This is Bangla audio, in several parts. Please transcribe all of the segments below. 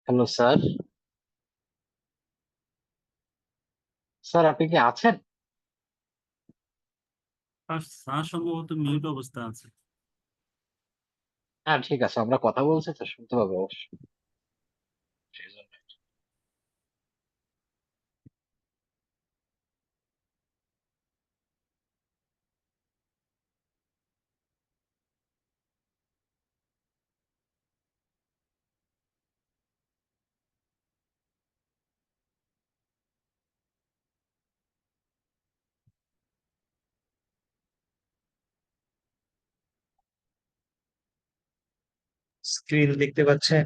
Hello sir. স্যার আপনি কি আছেন? আর স্যার সম্ভবত মিউট অবস্থা আছে। হ্যাঁ ঠিক আছে, আমরা কথা বলছি তো শুনতে পাবো অবশ্যই। সেই জন্য। স্ক্রিন দেখতে পাচ্ছেন?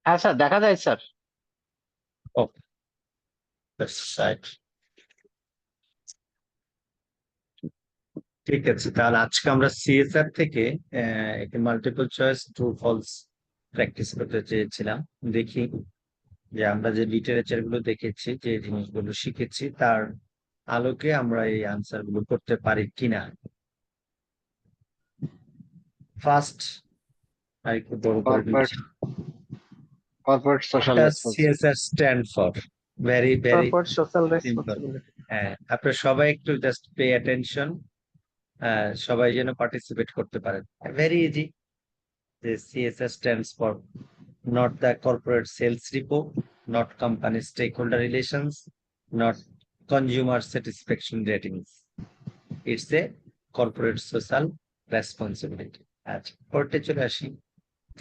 হ্যাঁ স্যার, দেখা যায় স্যার। O, that's right. ঠিক আছে, তাহলে আজকে আমরা সিএসআর থেকে একটি multiple choice true false practice করতে চেয়েছিলাম। দেখি যে আমরা যে লিটারেচার গুলো দেখেছি, যে জিনিসগুলো শিখেছি, তার আলোকে আমরা এই আনসার গুলো করতে পারি কিনা। ফার্স্ট আর একটু বড় করে কর্পোরেট দিচ্ছি। Corporate What social does responsibility. CSR stand for? Very, very corporate social simple. responsibility. হ্যাঁ, আপনারা সবাই একটু জাস্ট পে অ্যাটেনশন, সবাই যেন পার্টিসিপেট করতে পারেন। Very easy. The CSR stands for not the corporate sales report, not company stakeholder relations, not consumer satisfaction ratings. It's a corporate social responsibility. আচ্ছা, পড়তে চলে আসি।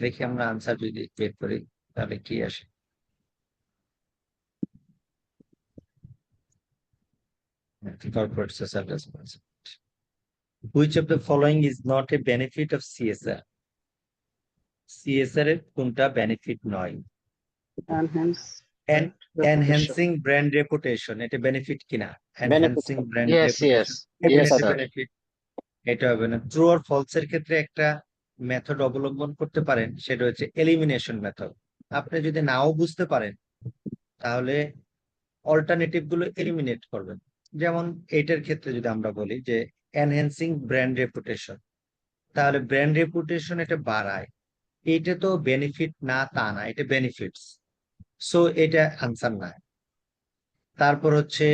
দেখি আমরা আনসার যদি বের করি তাহলে কি আসে। Corporate social responsibility. Which of the following is not a benefit of CSR? CSR এর কোনটা বেনিফিট নয়? Enhance And reputation. enhancing brand reputation, এটা বেনিফিট কিনা? Benefit. Enhancing brand yes yes reputation, Yes, yes এটা sir. স্যার। বেনিফিট। এটা হবে না। ট্রু আর ফলস এর ক্ষেত্রে একটা মেথড অবলম্বন করতে পারেন, সেটা হচ্ছে এলিমিনেশন মেথড। আপনি যদি নাও বুঝতে পারেন তাহলে অল্টারনেটিভ গুলো এলিমিনেট করবেন। যেমন এইটার ক্ষেত্রে যদি আমরা বলি যে এনহ্যান্সিং ব্র্যান্ড রেপুটেশন, তাহলে ব্র্যান্ড রেপুটেশন এটা বাড়ায়। এটা তো বেনিফিট না তা না, এটা বেনিফিটস। সো এটা আনসার না। তারপর হচ্ছে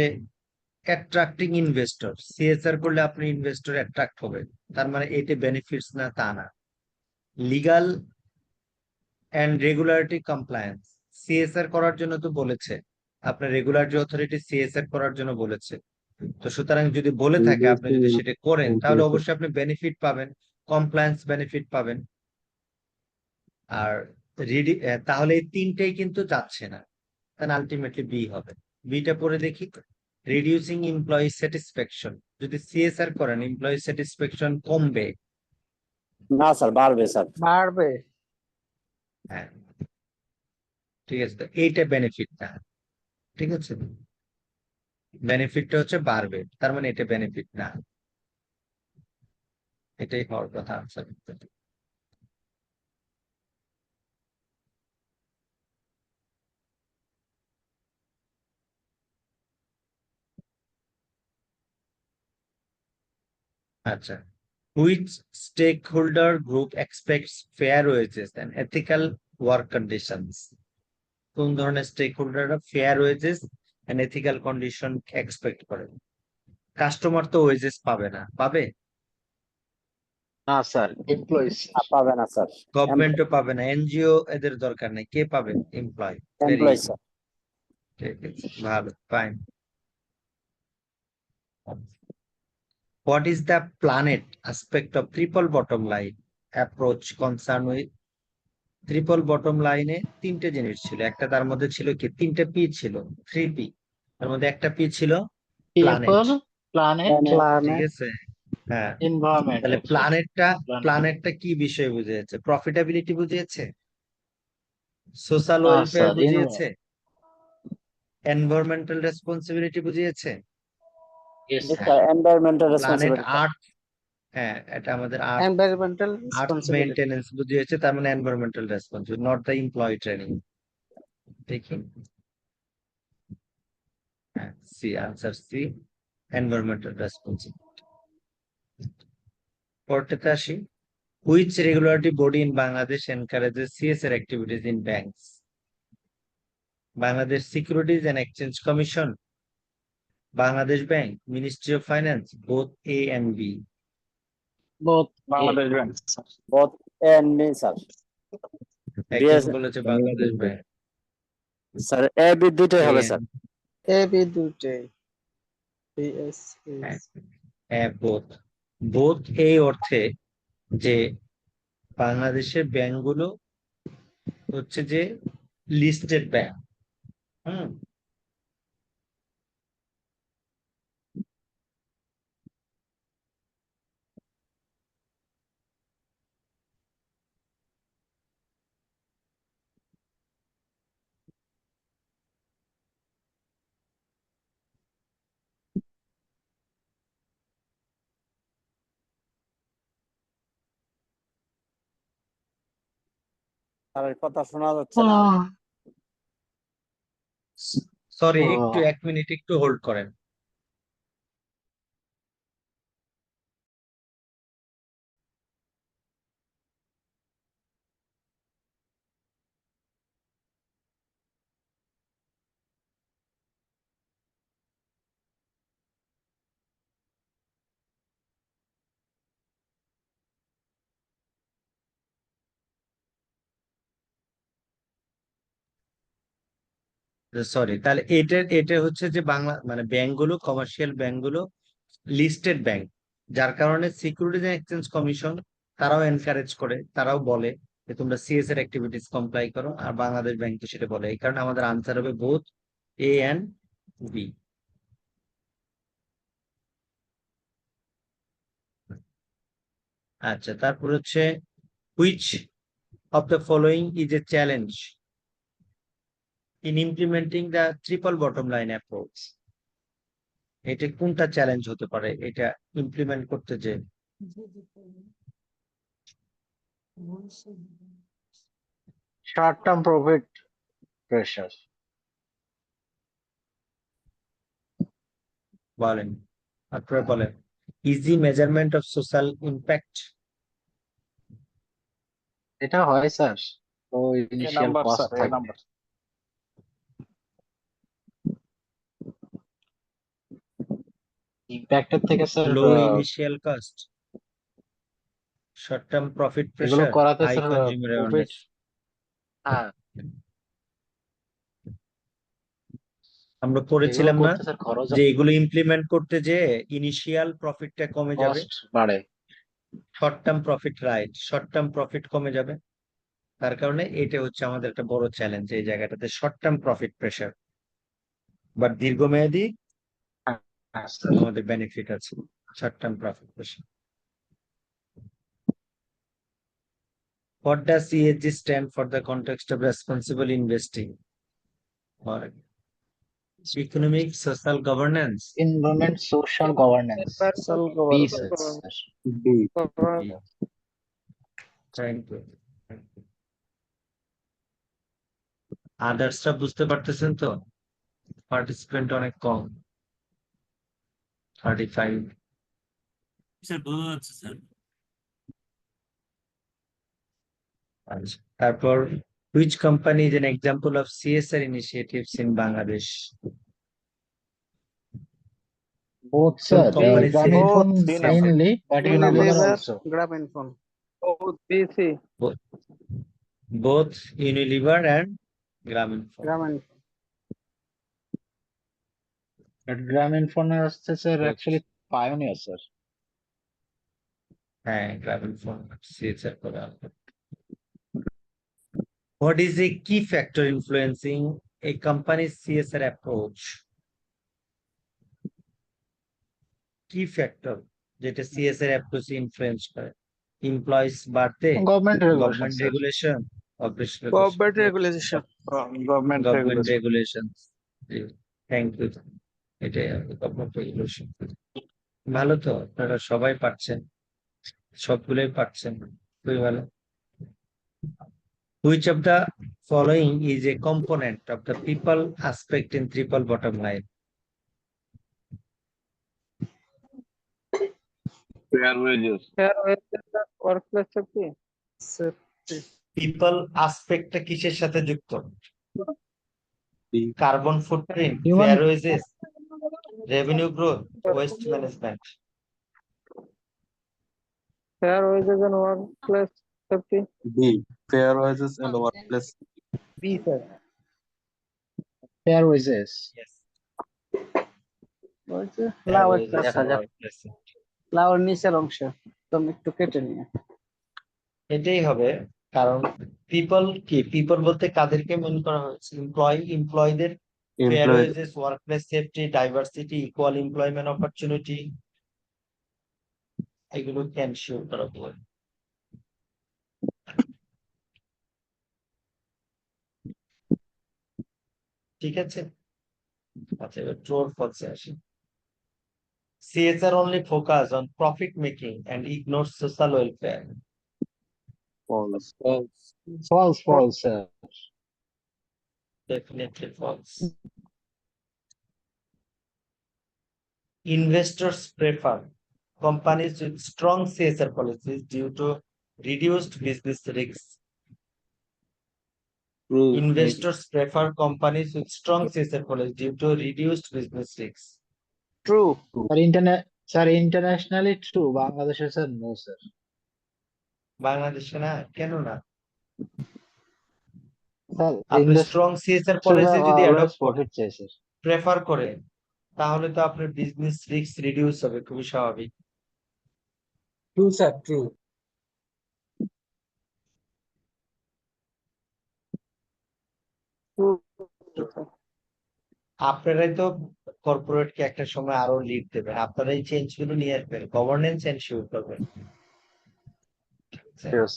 অ্যাট্রাক্টিং ইনভেস্টর, সিএসআর করলে আপনি ইনভেস্টর অ্যাট্রাক্ট হবে, তার মানে এটা বেনিফিটস না তা না। Legal and regularity compliance, CSR করার জন্য তো বলেছে, আপনার রেগুলাটরি অথরিটি সিএসআর করার জন্য বলেছে। তো সুতরাং যদি বলে থাকে, আপনি যদি সেটা করেন তাহলে অবশ্যই আপনি বেনিফিট পাবেন, কমপ্লায়েন্স বেনিফিট পাবেন। আর তাহলে এই তিনটেই কিন্তু যাচ্ছে না, তাহলে আলটিমেটলি বি হবে। বিটা পরে দেখি। রিডিউসিং এমপ্লয়ি স্যাটিসফ্যাকশন, যদি সিএসআর করেন এমপ্লয়ি স্যাটিসফ্যাকশন কমবে। না স্যার, বাড়বে স্যার। বাড়বে। হ্যাঁ, ঠিক আছে, তো এইটা বেনিফিট না। ঠিক আছে, বেনিফিটটা হচ্ছে বাড়বে, তার মানে এটা বেনিফিট না। এটাই হওয়ার কথা আনসার। আচ্ছা, which stakeholder group expects fair wages and ethical work conditions? কোন ধরনের স্টেক হোল্ডাররা fair wages and ethical condition expect করে? কাস্টমার তো ওয়েজেস পাবে না, পাবে? না স্যার, এমপ্লয়িজ। পাবে না স্যার। গভর্নমেন্টও পাবে না, এনজিও এদের দরকার নেই, কে পাবে? Employ. Very employ easy. Sir. ঠিক আছে, ভালো, fine. What is the planet aspect of triple bottom line approach concern with? Triple bottom লাইনে তিনটে জিনিস ছিল, একটা তার মধ্যে ছিল কি, তিনটে পি ছিল, 3P। তার মধ্যে একটা পি ছিল প্ল্যানেট। পিপল, প্ল্যানেট, ঠিক Planet. আছে, হ্যাঁ। এনভায়রনমেন্ট তাহলে অ্যাকচুয়ালি। প্ল্যানেটটা কি বিষয় বুঝিয়েছে? প্রফিটেবিলিটি বুঝিয়েছে, সোশ্যাল না ওয়েলফেয়ার স্যার, বুঝিয়েছে, এনভায়রনমেন্টাল রেসপন্সিবিলিটি বুঝিয়েছে। ইয়েস জি sir. Sir, environmental planet responsibility. Earth, হ্যাঁ এটা আমাদের earth, Environmental earth responsibility. Maintenance বুঝিয়েছে, তার মানে environmental responsibility, not the employee training. দেখি, হ্যাঁ C, answer C, environmental responsibility. পরটাতে আসি। Which regulatory body in Bangladesh encourages CSR activities in banks? Bangladesh Securities and Exchange Commission, Bangladesh Bank, Ministry of Finance, both A and B. Both Bangladesh bank sir. both A and B, sir. একজন BS বলেছে Bangladesh bank. Sir A B দুইটাই হবে স্যার। A B দুইটাই BS is বোথ বোথ এই অর্থে যে বাংলাদেশের ব্যাংকগুলো হচ্ছে যে লিস্টেড ব্যাংক। স্যারের কথা শোনা যাচ্ছে না। সরি, একটু 1 মিনিট একটু হোল্ড করেন। সরি, তাহলে এটা হচ্ছে যে বাংলা মানে ব্যাংকগুলো, কমার্শিয়াল ব্যাংকগুলো লিস্টেড ব্যাংক, যার কারণে সিকিউরিটিজ এন্ড এক্সচেঞ্জ কমিশন তারাও এনকারেজ করে, তারাও বলে যে তোমরা সিএস এর অ্যাক্টিভিটিস কমপ্লাই করো, আর বাংলাদেশ ব্যাংক তো সেটা বলে। এই কারণে আমাদের আনসার হবে বোথ এ এন্ড বি। আচ্ছা, তারপর হচ্ছে which of the following is a challenge in implementing the triple bottom line approach? এটা কোনটা চ্যালেঞ্জ হতে পারে এটা ইমপ্লিমেন্ট করতে যে? short term profit pressure. বলেন, আপনারা বলেন। Easy measurement of social impact, এটা হয় স্যার, তো এ ইনিশিয়াল নাম্বার কস্ট স্যার, এ থাকবে। নাম্বার। ইম্প্যাক্টের থেকে sir low initial cost, short term profit এগুলো প্রেসার, করাতে high sir consumer profit, awareness. হ্যাঁ আমরা এগুলো পড়েছিলাম না করতে স্যার খরচ যে এগুলো ইমপ্লিমেন্ট করতে যে ইনিশিয়াল প্রফিটটা কমে যাবে, কস্ট বাড়ে। Short term profit, right, short term profit কমে যাবে। তার কারণে এটা হচ্ছে আমাদের একটা বড় চ্যালেঞ্জ এই জায়গাটাতে, short term profit pressure, but দীর্ঘমেয়াদী হ্যাঁ স্যার, আমাদের বেনিফিট আছে short term profit pressure. What does ESG stand for the context of responsible investing or economic social governance? environment social governance, universal be governance. Sir. Thank you. আদার্সটা বুঝতে পারতেছেন তো? পার্টিসিপেন্ট অনেক কম, 35। স্যার বোঝা যাচ্ছে স্যার। আচ্ছা, তারপর which company is an example of CSR initiatives in Bangladesh? Both sir, company Grameenphone Both. mainly, but Unilever Unilever, also. Grameenphone. BC Both Unilever and Grameenphone. Grameenphone. But Grameenphone হচ্ছে স্যার actually pioneer sir. হ্যাঁ, Grameenphone CSR করে আসবে। What is a key factor influencing a company's CSR approach? Key factor যেটা CSR approach ইনফ্লুয়েন্স করে, এমপ্লয়িজ বাড়তে, Government regulation government sir. Regulation, operational Government regulation. Government government regulation. Regulation. Thank you, এটাই গভর্নমেন্ট রেগুলেশন। ভালো তো, আপনারা সবাই পাচ্ছেন, সবগুলোই পাচ্ছেন, খুবই ভালো। Which of the following is a component of the people aspect in triple bottom line? fair wages, fair wages and workplace safety. Safety. People আসপেক্টটা কিসের সাথে যুক্ত? Carbon footprint, Human- fair wages, revenue growth, waste management. Fair wages and workplace safety. B. Fair wages and workplace. B sir. fair wages. বলছে লাউয়েরটা দেখা যাক। লাউয়ের নিচের অংশ তুমি একটু কেটে নিয়ে এটাই হবে, কারণ পিপল বলতে কাদেরকে মেন করা হয়েছে? এমপ্লয়ীদের fair Employee. Wages, workplace safety, diversity, equal employment opportunity, এগুলো এনশিওর করা হয়। ঠিক আছে, আচ্ছা এবার ট্রু অর ফলসে আসি। CSR only focus on profit making and ignores social welfare. False. False, sir. Definitely false. Investors prefer companies with strong CSR policies due to reduced business risks. True. Investors prefer companies with strong CSR policies due to reduced business risks. True Sir, internationally true. Bangladesh, sir, no, sir. বাংলাদেশে না, কেন না? Sir, আপনি investors স্ট্রং CSR পলিসি যদি always অ্যাডপ্ট profit চাই, sir. প্রেফার করেন, তাহলে তো আপনার বিজনেস রিস্ক রিডিউস হবে, খুবই স্বাভাবিক। True, sir. True. আপনারাই তো কর্পোরেটকে একটা সময় আরো লিড দেবেন, আপনারাই চেঞ্জ গুলো নিয়ে আসবেন, গভর্নেন্স এনশিওর করবেন। Yes.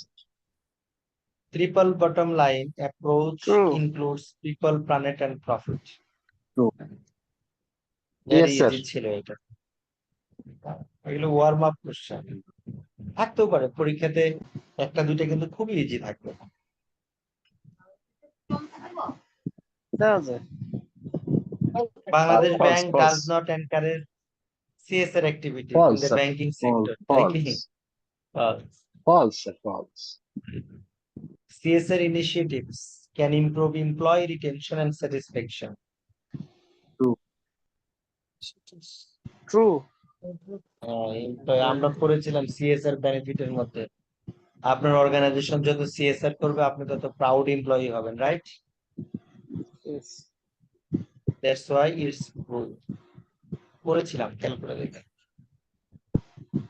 Triple bottom line approach True. includes people, planet and profit. True. Very Yes, sir. easy ছিল এটা। এগুলো ওয়ার্ম আপ কোশ্চেন থাকতেও পারে পরীক্ষাতে, একটা দুইটা কিন্তু খুবই ইজি থাকবে। দেওয়া যায় Bangladesh False, Bank false. does not encourage CSR activity in False, the sir. banking sector. False. False. False, sir. False. CSR initiatives can improve employee retention and satisfaction. True আমরা করেছিলাম সিএসআর বেনিফিটের মধ্যে, আপনার অর্গানাইজেশন যত সিএসআর করবে আপনি তত প্রাউড এমপ্লয়ি হবেন, right? That's why it's good. করেছিলাম, খেয়াল করে দেখেন।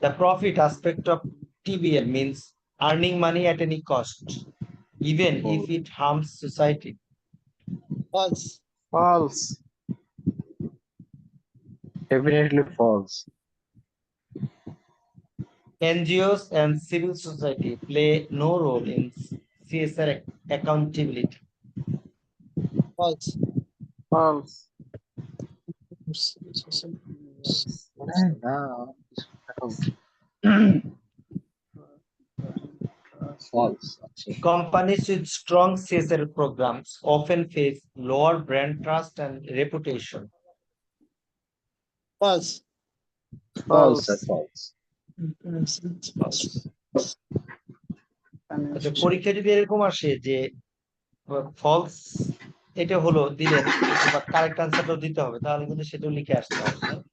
The profit aspect of TBL means earning money at any cost, even if it harms society. False Definitely false. NGOs and civil society play no role in CSR accountability. False False. Companies with strong CSR programs often face lower brand trust and reputation. False False, sir. False. আচ্ছা, পরীক্ষা যদি এরকম আসে যে ফলস এটা হলো দিলেন, কারেক্ট আনসারটাও দিতে হবে, তাহলে কিন্তু সেটাও লিখে আসতে হবে।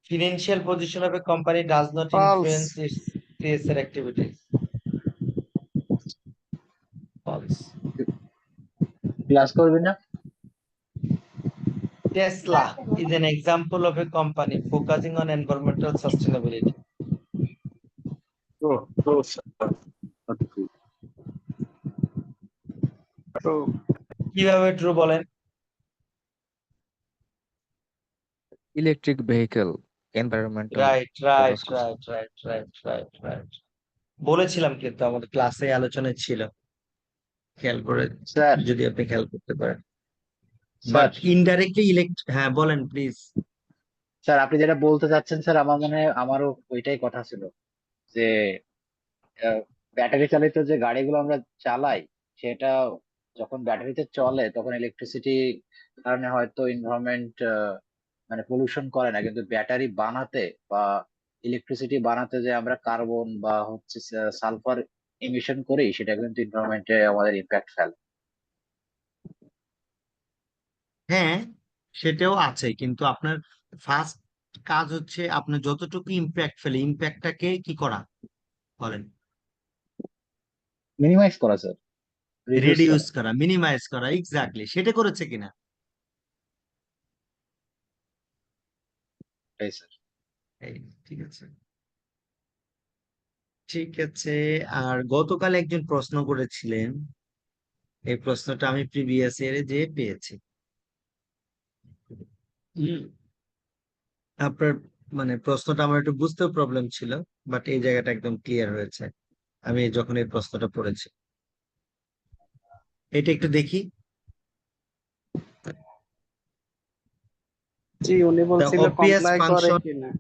Financial position of a company does not False. influence its CSR activities. False. Class করবি না? Tesla is an example of a company focusing on environmental sustainability. true, sir. Not true. True কিভাবে ট্রু বলেন? electric vehicle environmental right right focus right right right right right বলেছিলাম, কিন্তু আমাদের ক্লাসে আলোচনায় ছিল, খেয়াল করে স্যার, যদি আপনি খেয়াল করতে পারেন। স্যার, বাট ইনডাইরেক্টলি হ্যাঁ বলেন প্লিজ। স্যার আপনি যেটা বলতে চাচ্ছেন স্যার, আমার মনে হয় আমারও ওইটাই কথা ছিল যে ব্যাটারি চালিত যে গাড়িগুলো আমরা চালাই সেটা যখন ব্যাটারিতে চলে তখন ইলেকট্রিসিটি কারণে হয়তো এনভায়রনমেন্ট মানে পলিউশন করে না, কিন্তু ব্যাটারি বানাতে বা ইলেকট্রিসিটি বানাতে যে আমরা কার্বন বা হচ্ছে সালফার ইমিশন করি, সেটা কিন্তু এনভায়রনমেন্টে আমাদের ইম্প্যাক্ট ফেলে। হ্যাঁ, সেটাও আছে, কিন্তু আপনার ফার্স্ট কাজ হচ্ছে আপনার যতটুকু ইম্প্যাক্ট ফেলে ইম্প্যাক্টটাকে কি করা বলেন, মিনিমাইজ করা স্যার, রিডিউস রিডিউস করা। করা, মিনিমাইজ করা, এক্স্যাক্টলি সেটা করেছে কিনা। এই স্যার। এই, ঠিক আছে, ঠিক আছে। আর গতকাল একজন প্রশ্ন করেছিলেন, এই প্রশ্নটা আমি প্রিভিয়াস ইয়ারে যে পেয়েছি। হুম, আপনার মানে প্রশ্নটা আমার একটু বুঝতেও প্রবলেম ছিল, বাট এই জায়গাটা একদম ক্লিয়ার হয়েছে আমি যখন এই প্রশ্নটা পড়েছি। এটা একটু দেখি। জি, উনি The বলছিল obvious কমপ্লাই করে function, কিনা।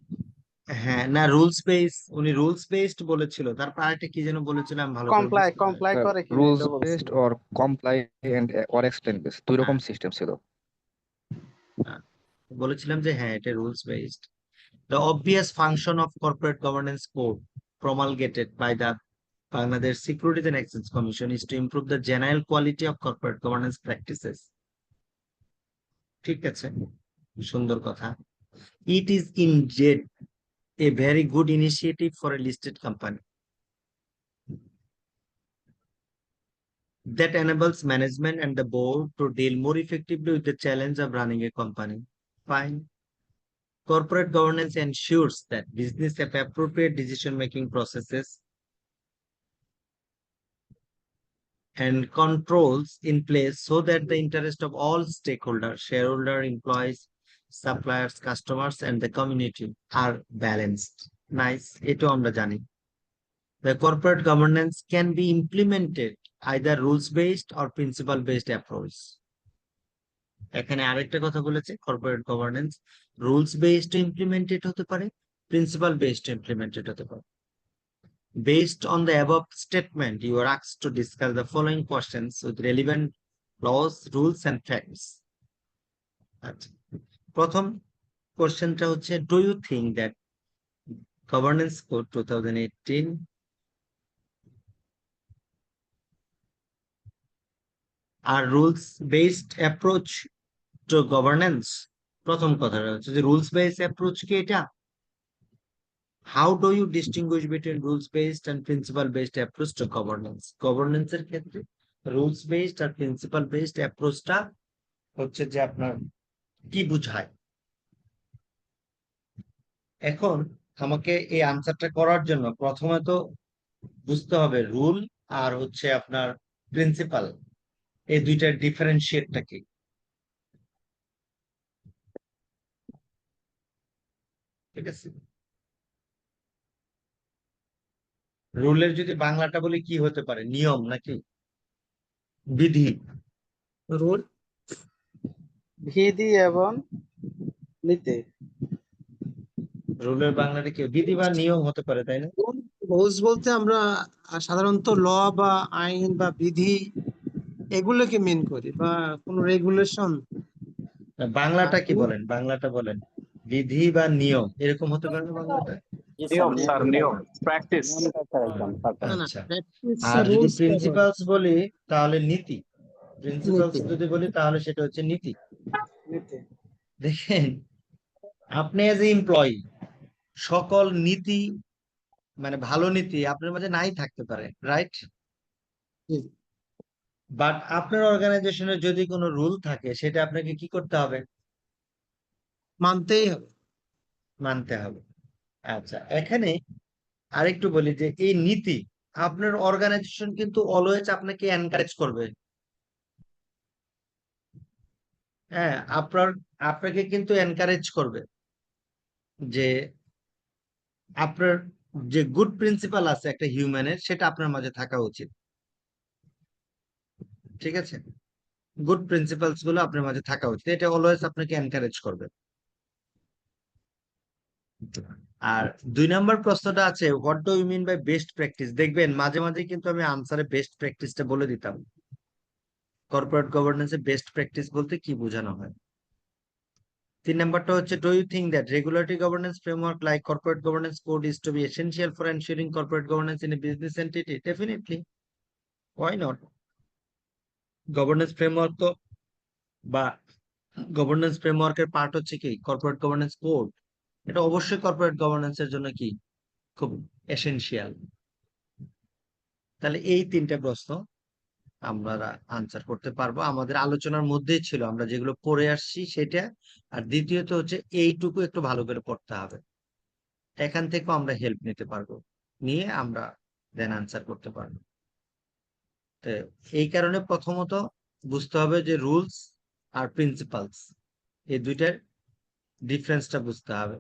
হ্যাঁ না, রুলস বেস, উনি রুলস বেসড বলেছিল, তারপর আরেকটা কি যেন বলেছিল আমি ভালো করে বুঝতে পারিনি। কমপ্লাই করে কিনা রুলস এটা বেসড বলছিল। Or comply and or explain based, দুই রকম হ্যাঁ, সিস্টেম ছিল। হ্যাঁ, বলেছিলাম যে হ্যাঁ এটা rules based. The obvious function of corporate governance code promulgated by the Bangladesh Securities and Exchange Commission is to improve the general quality of corporate governance practices. ঠিক আছে, সুন্দর কথা। It is indeed a very good initiative for a listed company that enables management and the board to deal more effectively with the challenge of running a company. Fine. Corporate governance ensures that business have appropriate decision-making processes and controls in place so that the interest of all stakeholders, shareholder, employees, suppliers, customers, and the community are balanced. Nice. Eto আমরা জানি। The corporate governance can be implemented either rules-based or principle-based approach. এখানে আরেকটা কথা বলেছে, corporate governance rules based implemented হতে পারে, প্রিন্সিপাল বেসড ইমপ্লিমেন্টেড হতে পারে। Based on the above statement, you are asked to discuss the following questions with relevant laws, rules, and facts. আচ্ছা, প্রথম কোশ্চেনটা হচ্ছে, do you think that governance code 2018 আর rules based approach to governance? প্রথম কথাটা হচ্ছে যে রুলস বেসড অ্যাপ্রোচ কি এটা? How do you distinguish between rules-based and principle-based approach to governance? Governance এর ক্ষেত্রে rules-based আর principle-based approachটা হচ্ছে যে আপনার কি বুঝায়? এখন আমাকে এই আনসারটা করার জন্য প্রথমে তো বুঝতে হবে রুল আর হচ্ছে আপনার প্রিন্সিপাল, এই দুইটার ডিফারেন্সিয়েটটা কি। ঠিক আছে, রুলের যদি বাংলাটা বলি কি হতে পারে? নিয়ম নাকি বিধি? রুল বিধি এবং নীতি। রুলের বাংলাটা কি? বিধি বা নিয়ম হতে পারে, তাই না? রুলস বলতে আমরা সাধারণত ল বা আইন বা বিধি এগুলোকে মেন করি, বা কোনো রেগুলেশন। বাংলাটা কি বলেন, বাংলাটা বলেন। বিধি বা নিয়ম এরকম হতে পারে না বাংলাটা? নিয়ম স্যার, নিয়ম, প্র্যাকটিস। একদম perfect। না না, আচ্ছা, প্র্যাকটিস আর যদি রুলস প্রিন্সিপালস বলি তাহলে নীতি। প্রিন্সিপালস নীতি। যদি বলি তাহলে সেটা হচ্ছে নীতি। নীতি। দেখেন, আপনি এজ এ এমপ্লয়ি সকল নীতি মানে ভালো নীতি আপনার মাঝে নাই থাকতে পারে, রাইট? জি। বাট আপনার অর্গানাইজেশনের যদি কোনো রুল থাকে সেটা আপনাকে কি করতে হবে? মানতেই হবে। মানতে হবে। আচ্ছা, এখানে আরেকটু বলি যে এই নীতি আপনার অর্গানাইজেশন কিন্তু অলওয়েজ আপনাকে এনকারেজ করবে। হ্যাঁ, আপনাকে কিন্তু এনকারেজ করবে যে আপনার যে গুড প্রিন্সিপাল আছে একটা হিউম্যানের, সেটা আপনার মাঝে থাকা উচিত। ঠিক আছে, গুড প্রিন্সিপালস গুলো আপনার মাঝে থাকা উচিত, এটা অলওয়েজ আপনাকে এনকারেজ করবে। আর 2 নম্বর প্রশ্নটা আছে, what do you mean by best practice? দেখবেন মাঝে মাঝে কিন্তু আমি আনসারে বেস্ট প্র্যাকটিসটা বলে দিতাম। কর্পোরেট গভর্নেন্সে বেস্ট প্র্যাকটিস বলতে কি বোঝানো হয়। 3 নাম্বারটা হচ্ছে, do you think that regulatory governance framework like corporate governance code is to be essential for ensuring corporate governance in a business entity? Definitely, why not. Governance framework তো বা গভর্নেন্স ফ্রেমওয়ার্কের পার্ট হচ্ছে কি কর্পোরেট গভর্নেন্স কোড। এটা অবশ্যই কর্পোরেট গভর্নেন্সের জন্য কি খুব এসেনশিয়াল। তাহলে এই 3টে প্রশ্ন আমরা আনসার করতে পারবো, আমাদের আলোচনার মধ্যেই ছিল, আমরা যেগুলো পড়ে আসছি সেটা। আর দ্বিতীয়ত হচ্ছে এইটুকু একটু ভালো করে পড়তে হবে, এখান থেকেও আমরা হেল্প নিতে পারবো, নিয়ে আমরা দেন আনসার করতে পারবো। তো এই কারণে প্রথমত বুঝতে হবে যে রুলস আর প্রিন্সিপালস, এই দুইটার ডিফারেন্সটা বুঝতে হবে।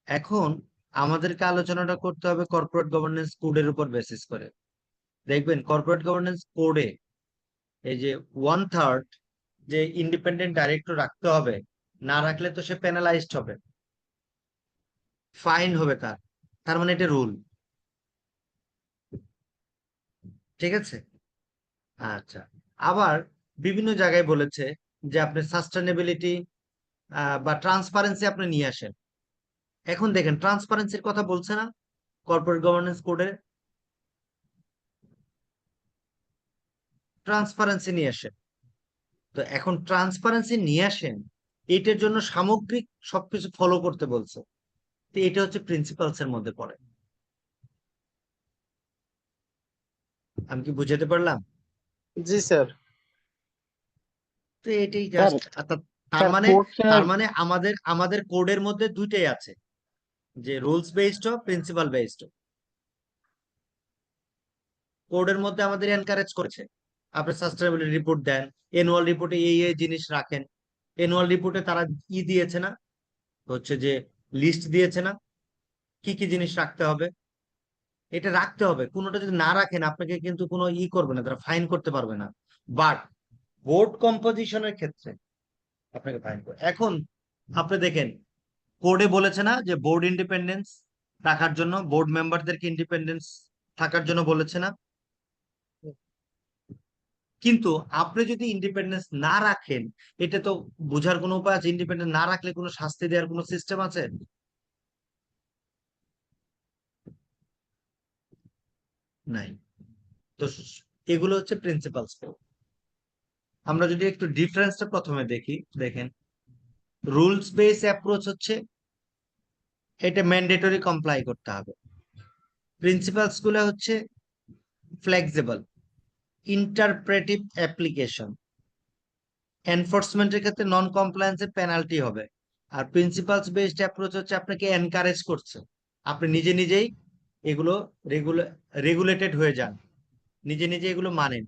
এখন আমাদেরকে আলোচনাটা করতে হবে কর্পোরেট গভর্নেন্স কোডের উপর বেসিস করে। দেখবেন কর্পোরেট গভর্নেন্স কোডে এই যে 1/3 যে ইন্ডিপেন্ডেন্ট ডাইরেক্টর রাখতে হবে, না রাখলে তো সে পেনালাইজড হবে, ফাইন হবে তার মানে এটা রুল। ঠিক আছে, আচ্ছা। আবার বিভিন্ন জায়গায় বলেছে যে আপনি সাস্টেনেবিলিটি বা ট্রান্সপারেন্সি আপনি নিয়ে আসেন। এখন দেখেন ট্রান্সপারেন্সির কথা বলছে না কর্পোরেট গভর্নেন্স কোডে, ট্রান্সপারেন্সি নিয়ে আসেন। তো এখন ট্রান্সপারেন্সি নিয়ে আসেন, এটার জন্য সামগ্রিক সবকিছু ফলো করতে বলছে। তো এটা হচ্ছে প্রিন্সিপালস এর মধ্যে পড়ে। আমি কি বুঝাতে পারলাম? জি স্যার। তো এটাই স্যার, জাস্ট, তার স্যার মানে কোশ্চেনের আমাদের কোডের মধ্যে দুইটাই আছে, যে রুলস বেসড ও প্রিন্সিপাল বেসড। কোডের মধ্যে আমাদের এনকারেজ করেছে আপনি সাস্টেনেবিলিটি রিপোর্ট দেন, এনুয়াল রিপোর্টে এই জিনিস রাখেন। এনুয়াল রিপোর্টে তারা দিয়েছে না, হচ্ছে যে লিস্ট দিয়েছে না কি কি জিনিস রাখতে হবে, এটা রাখতে হবে। কোনোটা যদি না রাখেন আপনাকে কিন্তু কোনো করবে না, তারা ফাইন করতে পারবে না। বাট বোর্ড কম্পোজিশনের ক্ষেত্রে আপনাকে ফাইন করবে। এখন আপনি দেখেন কোডে বলেছে না যে বোর্ড ইন্ডিপেন্ডেন্স রাখার জন্য, বোর্ড মেম্বারদেরকে ইন্ডিপেন্ডেন্স থাকার জন্য বলেছে না? কিন্তু আপনি যদি ইন্ডিপেন্ডেন্স না রাখেন, এটা তো বোঝার কোনো উপায় আছে? ইন্ডিপেন্ডেন্স না রাখলে কোনো শাস্তি দেওয়ার কোনো সিস্টেম আছে? নাই। তো এগুলো হচ্ছে প্রিন্সিপালস। আমরা যদি একটু ডিফারেন্সটা প্রথমে দেখি, দেখেন রুলস বেস অ্যাপ্রোচ হচ্ছে এটা ম্যান্ডেটরি কমপ্লাই করতে হবে। প্রিন্সিপালস গুলো হচ্ছে ফ্লেক্সিবল ইন্টারপ্রেটিভ অ্যাপ্লিকেশন, এনফোর্সমেন্টের ক্ষেত্রে নন কমপ্লায়েন্সে পেনাল্টি হবে। আর প্রিন্সিপালস বেসড অ্যাপ্রোচ হচ্ছে আপনাকে এনকারেজ করছে, আপনি নিজে নিজেই এগুলো রেগুলেটেড হয়ে যান, নিজে নিজে এগুলো মানেন।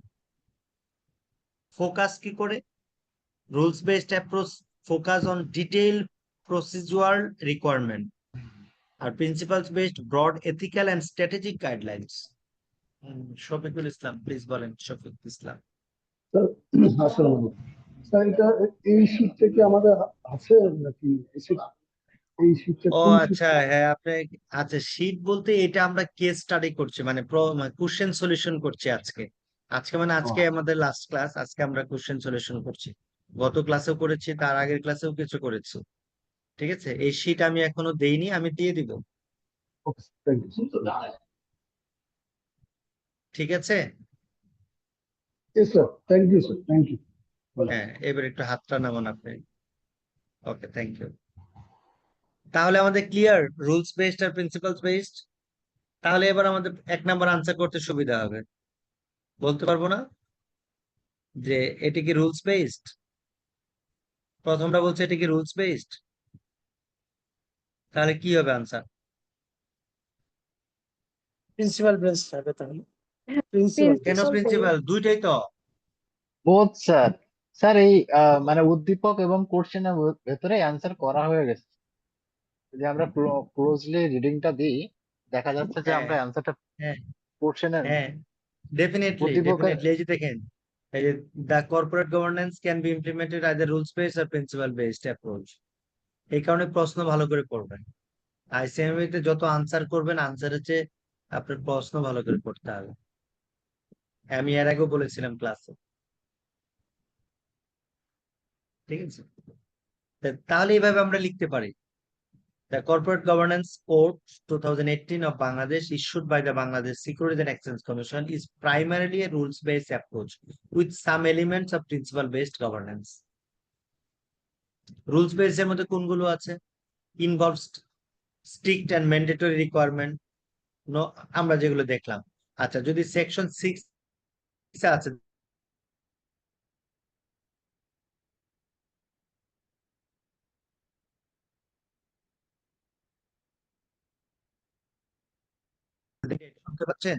ফোকাস কি করে? Rules based approach focus on detail procedural requirement, আর principles based broad ethical and strategic guidelines. Shafiqul Islam, please বলেন। শফিকুল ইসলাম। স্যার আসসালামু আলাইকুম। স্যার এটা এই শীট থেকে আমাদের আছে নাকি? এই শীটটা ও কোন শীট? আচ্ছা, হ্যাঁ আপনি, আচ্ছা শীট বলতে এটা আমরা কেস স্টাডি করছি, মানে কোশ্চেন সলিউশন করছি আজকে। আজকে আমাদের লাস্ট ক্লাস, আজকে আমরা কোশ্চেন সলিউশন করছি। গত ক্লাসেও করেছি, তার আগের ক্লাসেও কিছু করেছি। ঠিক আছে, এই শীট আমি এখনো দেইনি, আমি দিয়ে দিব। Okay, thank you. ঠিক আছে, yes sir, thank you sir, thank you. হ্যাঁ এবার একটু হাতটা নামান আপনি। Okay, thank you. তাহলে আমাদের ক্লিয়ার রুলস বেসড আর প্রিন্সিপালস বেসড। তাহলে এবার আমাদের 1 নাম্বার আনসার করতে সুবিধা হবে। বলতে পারবো না যে এটি কি রুলস বেসড? প্রথমটা বলছে এটি কি রুলস বেসড, তাহলে কি হবে আনসার? প্রিন্সিপাল বেস হবে তাহলে। প্রিন্সিপাল কেন প্রিন্সিপাল? দুইটাই তো। Both sir. স্যার এই মানে উদ্দীপক এবং কোশ্চেনের ভেতরে অ্যান্সার করা হয়ে গেছে। যদি আমরা ক্লোজলি রিডিংটা দিই, দেখা যাচ্ছে যে হ্যাঁ আমরা অ্যান্সারটা হ্যাঁ কোশ্চেনের হ্যাঁ, ডেফিনেটলি উদ্দীপকের ডেফিনেটলি। এই যে দেখেন, এই যে the corporate governance can be implemented either rules based আর প্রিন্সিপাল বেসড অ্যাপ্রোচ। এই কারণে প্রশ্ন ভালো করে পড়বেন। আইসিএমএ তে যত আনসার করবেন, আনসারের চেয়ে আপনার প্রশ্ন ভালো করে পড়তে হবে। আমি এর আগেও বলেছিলাম ক্লাসে। ঠিক আছে, তাহলে এইভাবে আমরা লিখতে পারি The Corporate Governance Code 2018 of Bangladesh, issued by the Bangladesh Securities and Exchange Commission, is primarily a rules-based approach with some elements of principle-based governance. Rules-based এর মধ্যে কোনগুলো আছে? Involves strict and mandatory requirement. No, আমরা যেগুলো দেখলাম। আচ্ছা, যদি সেকশন 6 আছে, শুনতে পাচ্ছেন?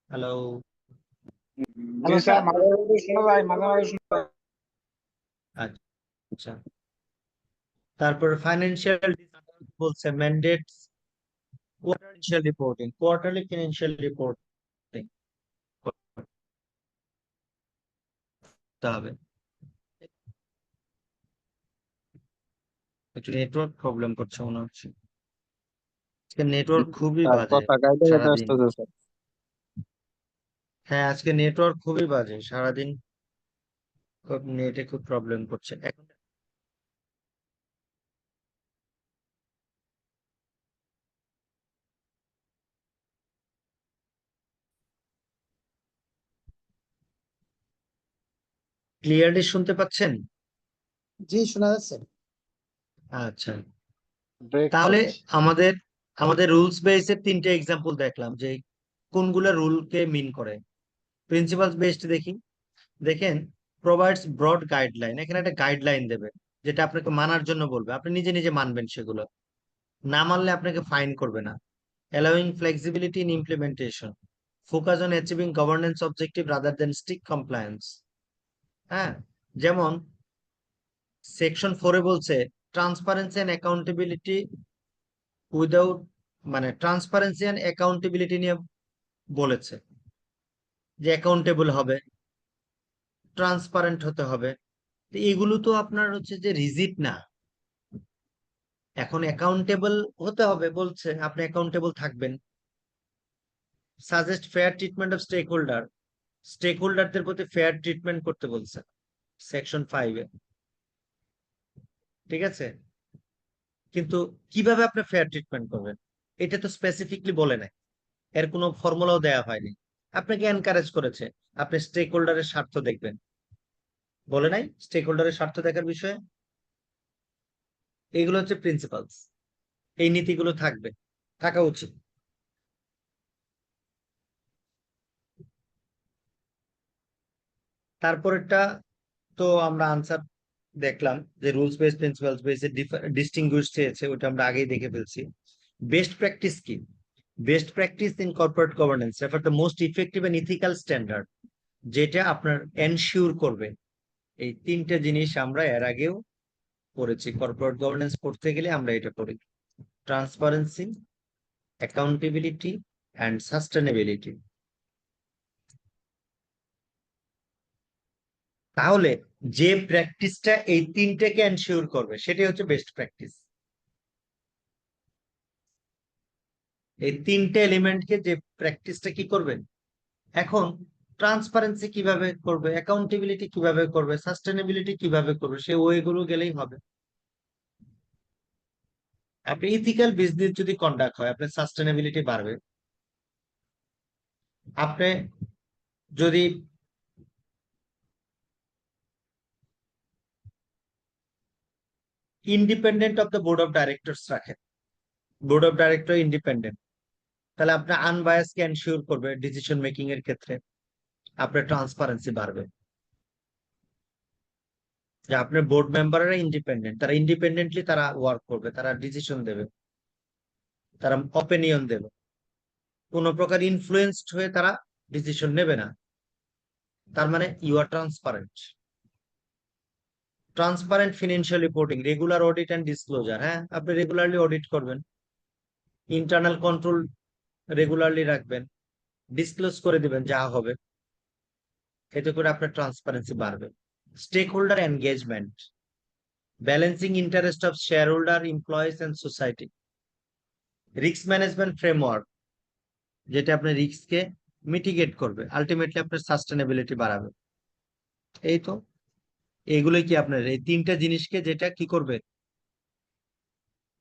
হ্যালো, জি স্যার, মাঝে মাঝে শোনা যায়, মাঝে মাঝে শোনা যায়। আচ্ছা, তারপর ফাইন্যান্সিয়াল বলছে ম্যান্ডেটস কোয়ার্টারলি ফিনান্সিয়াল রিপোর্টিং করতে হবে। একটু নেটওয়ার্ক প্রবলেম করছে মনে হচ্ছে, আজকে নেটওয়ার্ক খুবই স্যার বাজে কথা কাইটা কেটে সারাদিন। আসতেছে স্যার। হ্যাঁ, আজকে নেটওয়ার্ক খুবই বাজে সারাদিন, নেটে খুব প্রবলেম করছে এখন। ক্লিয়ারলি শুনতে পাচ্ছেন? জি, শোনা যাচ্ছে। আচ্ছা, ব্রেক তাহলে হচ্ছে। আমাদের রুলস বেসের 3টে এক্সাম্পল দেখলাম যে কোনগুলো রুলকে মিন করে। প্রিন্সিপালস বেসড দেখি, দেখেন প্রোভাইডস ব্রড গাইডলাইন, এখানে একটা গাইডলাইন দেবে যেটা আপনাকে মানার জন্য বলবে, আপনি নিজে নিজে মানবেন, সেগুলো না মানলে আপনাকে ফাইন করবে না। Allowing flexibility in implementation, focus on achieving governance objective rather than strict compliance. হ্যাঁ, যেমন সেকশন 4-এ বলছে ট্রান্সপারেন্সি এন্ড অ্যাকাউন্টেবিলিটি উইদাউট, মানে ট্রান্সপারেন্সি এন্ড অ্যাকাউন্টেবিলিটি নিয়ে বলেছে যে অ্যাকাউন্টেবল হবে, ট্রান্সপারেন্ট হতে হবে। তো এগুলো তো আপনার হচ্ছে যে রিজিড না। এখন অ্যাকাউন্টেবল হতে হবে বলছে, আপনি অ্যাকাউন্টেবল থাকবেন। সাজেস্ট ফেয়ার ট্রিটমেন্ট অফ স্টেক হোল্ডারদের প্রতি ফেয়ার ট্রিটমেন্ট করতে বলছে সেকশন 5-এ, ঠিক আছে। কিন্তু কিভাবে আপনি ফেয়ার ট্রিটমেন্ট করবেন এটা তো স্পেসিফিকলি বলে নাই, এর কোনো ফর্মুলাও দেয়া হয়নি। আপনাকে এনকারেজ করেছে আপনি স্টেক হোল্ডারের স্বার্থ দেখবেন, বলে নাই স্টেক হোল্ডারের স্বার্থ দেখার বিষয়ে। এইগুলো হচ্ছে প্রিন্সিপালস, এই নীতিগুলো থাকা উচিত। তারপরেরটা তো আমরা আনসার দেখলাম যে রুলস বেসড প্রিন্সিপালস বেসে ডিস্টিংগুইশ চেয়েছে, ওটা আমরা আগেই দেখে ফেলছি। বেস্ট প্র্যাকটিস কি? Best practice in corporate governance refer the most effective and ethical standard, যেটা আপনার এনশিওর করবে। এই 3টে জিনিস আমরা এর আগেও পড়েছি, কর্পোরেট গভর্নেন্স পড়তে গেলে আমরা এটা পড়ি, ট্রান্সপারেন্সি, অ্যাকাউন্টেবিলিটি অ্যান্ড সাস্টেনেবিলিটি। তাহলে যে প্র্যাকটিসটা এই 3টেকে এনশিওর করবে সেটাই হচ্ছে বেস্ট প্র্যাকটিস। এই 3টে এলিমেন্টকে যে প্র্যাকটিসটা কি করবেন, এখন ট্রান্সপারেন্সি কিভাবে করবে, অ্যাকাউন্টেবিলিটি কিভাবে করবে, সাস্টেনেবিলিটি কিভাবে করবে, সে ওয়েগুলো গেলেই হবে। আপনি ইথিক্যাল বিজনেস যদি কন্ডাক্ট হয় আপনার সাস্টেনেবিলিটি বাড়বে। আপনি যদি independent of the board of directors রাখেন, বোর্ড অফ ডাইরেক্টর ইন্ডিপেন্ডেন্ট, তাহলে আপনার আনবায়াসকে এনশিওর করবে ডিসিশন মেকিং এর ক্ষেত্রে, আপনার ট্রান্সপারেন্সি বাড়বে। যে আপনার বোর্ড মেম্বাররা ইন্ডিপেন্ডেন্ট, তারা ইন্ডিপেন্ডেন্টলি তারা ওয়ার্ক করবে, তারা ডিসিশন দেবে, তারা অপিনিয়ন দেবে, কোন প্রকার ইনফ্লুয়েন্সড হয়ে তারা ডিসিশন নেবে না। তার মানে you are transparent. Transparent financial reporting, regular audit and disclosure, হ্যাঁ আপনি রেগুলারলি অডিট করবেন, ইন্টারনাল কন্ট্রোল রেগুলারলি রাখবেন, ডিসক্লোজ করে দিবেন যা হবে, এতে করে আপনার ট্রান্সপারেন্সি বাড়বে। Stakeholder engagement, balancing interest of shareholder, employees and society. Risk management framework, যেটা আপনি রিস্ককে মিটিগেট করবে, আলটিমেটলি আপনার সাস্টেনেবিলিটি বাড়াবে। এই তো, এইগুলোই কি আপনার এই তিনটা জিনিসকে যেটা কি করবে,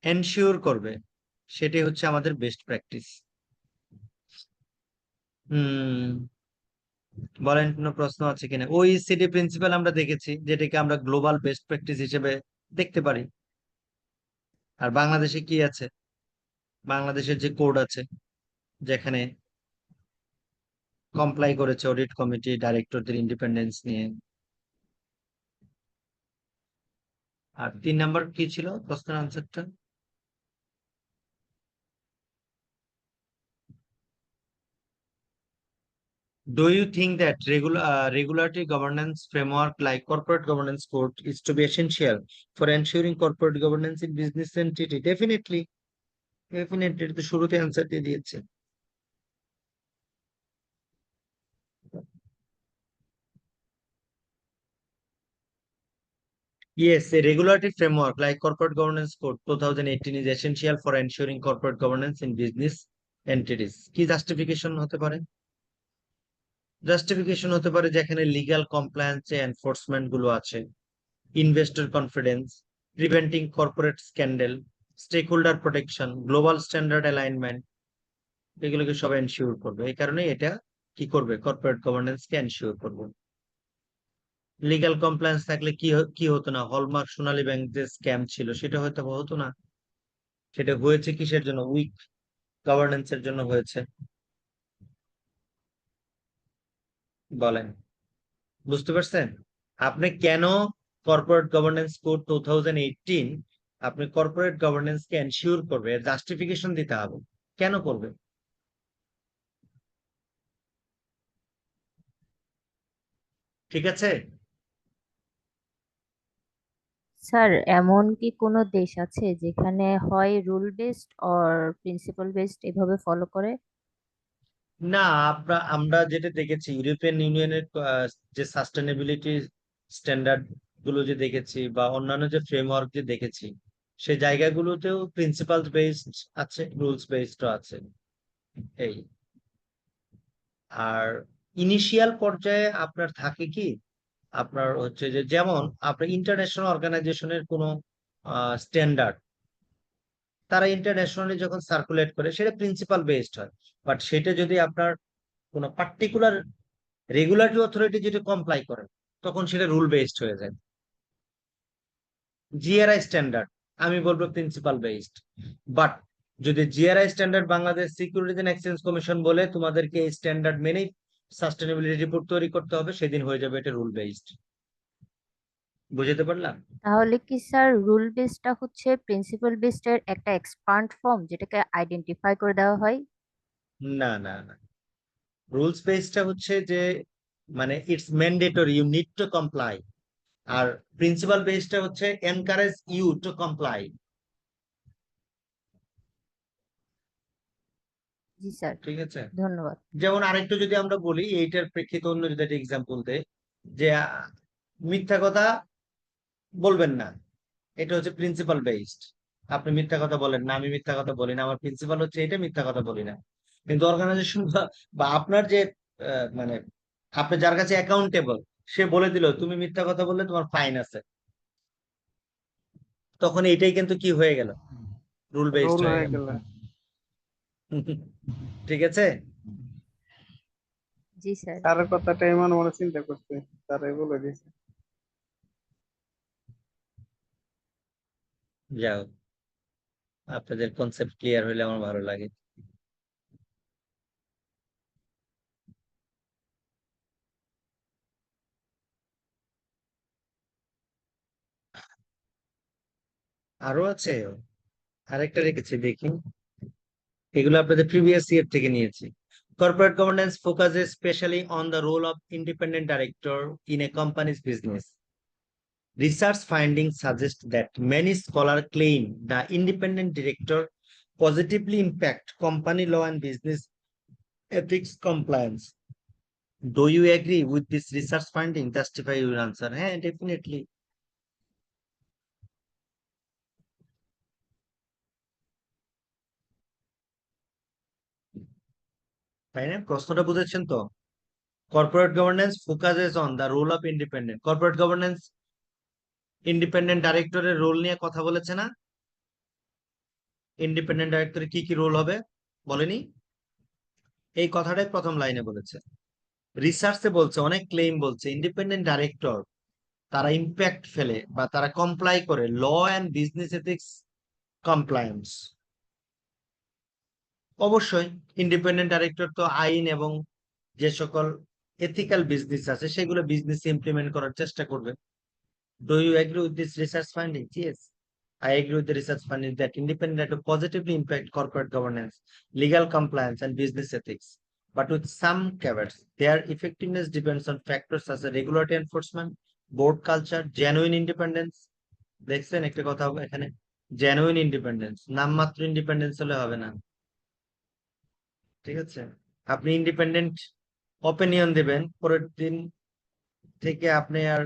এনশিওর করবে, সেটাই হচ্ছে আমাদের বেস্ট প্র্যাকটিস। বলেন, কোনো প্রশ্ন আছে কিনা? OECD প্রিন্সিপাল আমরা দেখেছি, যেটাকে আমরা গ্লোবাল বেস্ট প্র্যাকটিস হিসেবে দেখতে পারি। আর বাংলাদেশে কি আছে? বাংলাদেশের যে কোড আছে, যেখানে কমপ্লাই করেছে অডিট কমিটি ডাইরেক্টরদের ইন্ডিপেন্ডেন্স নিয়ে। আর 3 নাম্বার কি ছিল প্রশ্নের আনসারটা? Do you think that regulatory governance framework like corporate governance code is to be essential for ensuring corporate governance in business entity? Definitely, definitely. এটা তো শুরুতে আনসার দিয়ে দিয়েছে। Yes, a regulatory framework like Corporate Governance Code 2018 is essential for ensuring corporate governance in business entities. কি জাস্টিফিকেশন হতে পারে? জাস্টিফিকেশন হতে পারে যেখানে লিগ্যাল কমপ্লায়েন্স এনফোর্সমেন্ট গুলো আছে, investor confidence, preventing corporate scandal, stakeholder protection, global standard alignment, এগুলোকে সব এনশিওর করবে। এই কারণে এটা কি করবে, কর্পোরেট গভর্নেন্স কে এনশিওর করবে। লিগ্যাল কমপ্লায়েন্স থাকলে কি হতো না, হলমার্ক সোনালী ব্যাংক যে স্ক্যাম ছিল সেটা হয়তো হতো না। সেটা হয়েছে কিসের জন্য? উইক গভর্নেন্স এর জন্য হয়েছে। বলেন, বুঝতে পারছেন? আপনি কেন কর্পোরেট গভর্নেন্স কোড 2018 আপনি কর্পোরেট গভর্নেন্স কে এনশিওর করবে, এর জাস্টিফিকেশন দিতে হবে কেন করবে। ঠিক আছে? স্যার, এমন কি কোনো দেশ আছে যেখানে হয় rule based or principal based এভাবে ফলো করে? না, আমরা যেটা দেখেছি ইউরোপিয়ান ইউনিয়নের যে সাস্টেনেবিলিটি স্ট্যান্ডার্ড গুলো যে দেখেছি বা অন্যান্য যে ফ্রেমওয়ার্ক যে দেখেছি, সে জায়গাগুলোতেও প্রিন্সিপাল বেসড আছে, রুলস বেসড আছে। এই, আর ইনিশিয়াল পর্যায়ে আপনার থাকে কি, আপনার হচ্ছে যে যেমন আপনার ইন্টারন্যাশনাল অর্গানাইজেশনের কোনো স্ট্যান্ডার্ড তারা ইন্টারন্যাশনালি যখন সার্কুলেট করে সেটা প্রিন্সিপাল বেসড হয়। বাট সেটা যদি আপনার কোনো পার্টিকুলার রেগুলেটরি অথরিটি যেটা কমপ্লাই করে, তখন সেটা রুল বেসড হয়ে যায়। জিআরআই স্ট্যান্ডার্ড আমি বলবো প্রিন্সিপাল বেসড। বাট যদি GRI standard Bangladesh securities and exchange commission বলে তোমাদেরকে এই স্ট্যান্ডার্ড মেনেই সাস্টেনেবিলিটি রিপোর্ট তৈরি করতে হবে, সেদিন হয়ে যাবে এটা রুল বেসড। বুঝতে পারলাম? তাহলে কি স্যার রুল বেসডটা হচ্ছে প্রিন্সিপাল বেসড এর একটা এক্সপান্ড ফর্ম, যেটাকে আইডেন্টিফাই করে দেওয়া হয়? না না না, রুলস বেসডটা হচ্ছে যে মানে it's mandatory, you need to comply. আর প্রিন্সিপাল বেসডটা হচ্ছে এনকারেজ ইউ টু কমপ্লাই। জি স্যার, ঠিক আছে? ধন্যবাদ। যেমন আরেকটু যদি আমরা বলি এইটার প্রেক্ষিতে অন্য যদি একটা এক্সাম্পল দেয়, যে মিথ্যা কথা বলবেন না, এটা হচ্ছে প্রিন্সিপাল বেসড। আপনি মিথ্যা কথা বলেন না, আমি মিথ্যা কথা বলি না, আমার প্রিন্সিপাল হচ্ছে এটা, মিথ্যা কথা বলি না। কিন্তু অর্গানাইজেশন বা আপনার যে মানে আপনি যার কাছে অ্যাকাউন্টেবল, সে বলে দিল তুমি মিথ্যা কথা বললে তোমার ফাইন আছে, তখন এইটাই কিন্তু কি হয়ে গেল, রুল বেসড রোল হয়ে হয়ে গেল। গেল। ঠিক আছে? জি স্যার। স্যারের কথাটাই মনে মনে চিন্তা করছে, স্যারই বলে দিয়েছে। যাও, আপনাদের কনসেপ্ট ক্লিয়ার হলে আমার ভালো লাগে। আরো আছে, আরেকটা রেখেছি দেখি, এগুলো আপনাদের প্রিভিয়াস ইয়ার থেকে নিয়েছি। Corporate governance focuses specially on the role of independent director in a companies business. Research findings suggest that many scholars claim the independent director positively impact company law and business ethics compliance. Do you agree with this research finding? Justify your answer. Yeah, definitely. তাই না? প্রশ্নটা বুঝেছেন তো? Corporate governance focuses on the role of independent. Corporate governance independent ডাইরেক্টরের রোল নিয়ে কথা বলেছে না? ইন্ডিপেন্ডেন্ট ডাইরেক্টরের কি কি রোল হবে বলেনি? এই কথাটাই প্রথম লাইনে বলেছে। রিসার্চে বলছে, অনেক ক্লেম বলছে ইন্ডিপেন্ডেন্ট ডাইরেক্টর তারা ইম্প্যাক্ট ফেলে বা তারা কমপ্লাই করে law and business ethics compliance. অবশ্যই ইন্ডিপেন্ডেন্ট ডাইরেক্টর তো আইন এবং যে সকল এথিক্যাল বিজনেস আছে সেগুলো বিজনেস ইমপ্লিমেন্ট করার চেষ্টা করবে। Do you agree with this research finding? Yes, I agree with the research finding that independent director positively impact corporate governance, legal compliance, and business ethics. But with some caveats, their effectiveness depends on factors such as regulatory enforcement, board culture, genuine independence. দেখছেন একটা কথা এখানে, জেনুইন ইন্ডিপেন্ডেন্স, নামমাত্র ইন্ডিপেন্ডেন্স হলে হবে না। ঠিক আছে, আপনি ইন্ডিপেন্ডেন্ট অপিনিয়ন দিবেন, পরের দিন থেকে আপনি আর